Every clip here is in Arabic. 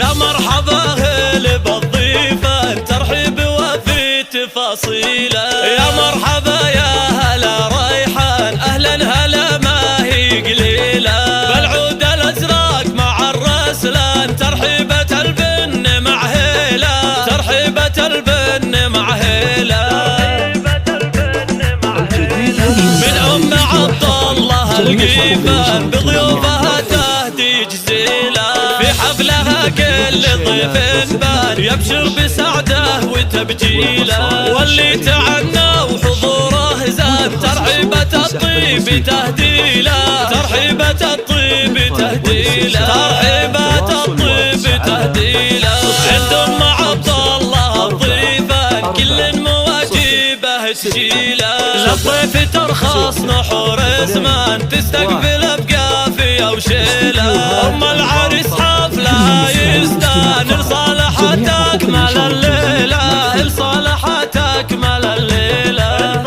يا مرحبا هلا بالضيفة ترحيب وفي تفاصيله. يا مرحبا يا هلا ريحان أهلا هلا ما هي قليلة. بالعود الأزرق مع الرسلان ترحيبة البن مع هيلة. ترحيبة البن مع هيلة. من أم عبد الله القيفان بضيوفها تهدي جزيلة. في حفلها كل ضيف بان يبشر بسعده وتبجيله. واللي تعنى وحضوره زان ترحيبة الطيب تهديله. ترحيبة الطيب تهديله. ترحيبة الطيب تهديله. عند ام عبد الله الضيفان كل مواجبه تجيله. للضيف ترخص نحور زمان تستقبل بقافية وشيله. ام العريس حفلها يزدان لصالحة اكمل الليلة. لصالحة اكمل الليلة.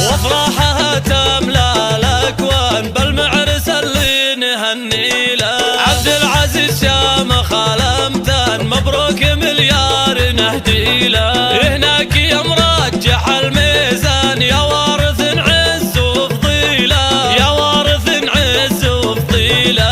وافراحها تملى الاكوان بالمعرس اللي نهنيله. عبد العزيز شامخ الامتان مبروك مليار نهديله. هناك يا مرجح الميزان يا وارث عز وفضيله. يا وارث عز وفضيله.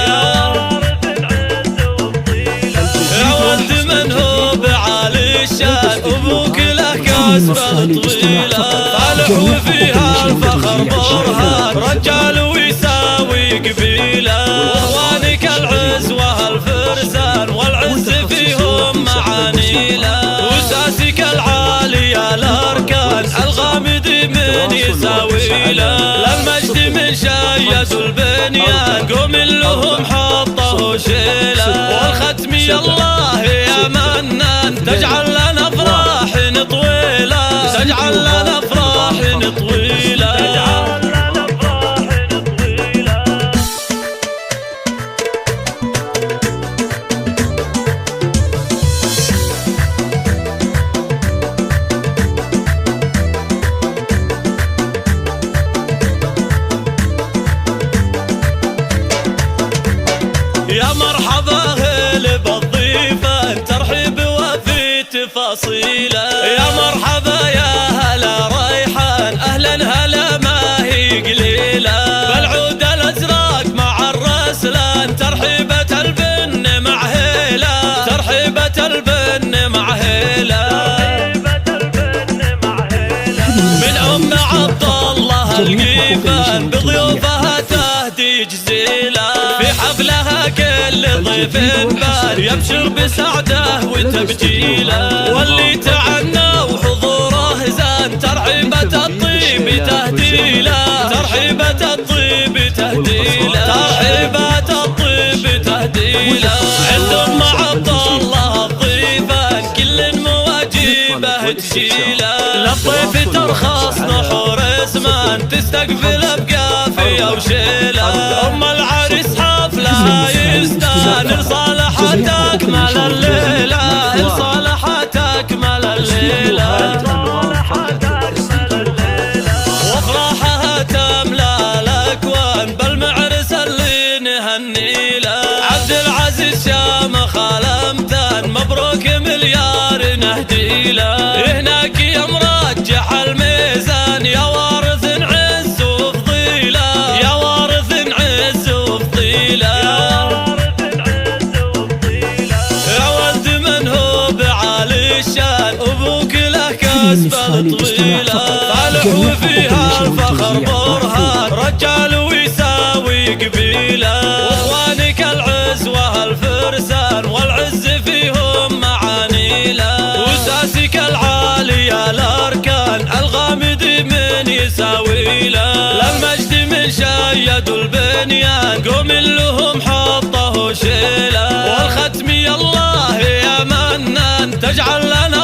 يا ولد من هو بعالي الشان ابوك له كسبه طويله. صالح وفيها الفخر برهان رجال ويساوي قبيله. واخوانك العز والفرسان والعز فيهم معانيله. وساسك العالي الاركان الغامد من يساويله. للمجد من شيد البنيان قوم لهم حطه شيله. والختم يا الله يا منان تجعل لنا افراح طويله. تجعل لنا افراح طويله. يا مرحبا هلا بالضيفة ترحيب وفي تفاصيله. يا مرحبا يا هلا ريحان أهلا هلا ما هي قليلة. بالعود الأزرق مع الرسلان ترحيبة البن مع هيلة. ترحيبة البن مع هيلة. من أم عبد الله القيفان بضيوفها تهدي جزيلة. في حفلها كل ضيف بان يبشر بسعده وتبجيله. واللي تعنى وحضوره زان ترحيبة الطيب تهديله. ترحيبة الطيب تهديله. ترحيبة الطيب تهديله. عند ام عبد الله الضيفان كل مواجبه تجيله. للضيف ترخص نحور زمان تستقبل بقافية وشيله. ام العريس حفلها يزدان لصالحة اكمل الليلة. لصالحة اكمل الليلة. وافراحها تملى الاكوان بالمعرس اللي نهنيله. عبد العزيز شامخ الامتان مبروك مليار نهديله. هناك يا مرجح الميزان يا وارث عز وفضيله. يا وارث عز وفضيله. يا ولد من هو بعالي الشان ابوك له كسبه طويله. صالح وفيها الفخر برهان رجال ويساوي قبيله. واخوانك العز والفرسان والعز فيهم معانيله. وساسك العالي الاركان الغامد من يساويله. للمجد من شيد البنيان قوم لهم حطه شيله. والختم يا الله يا منان تجعل لنا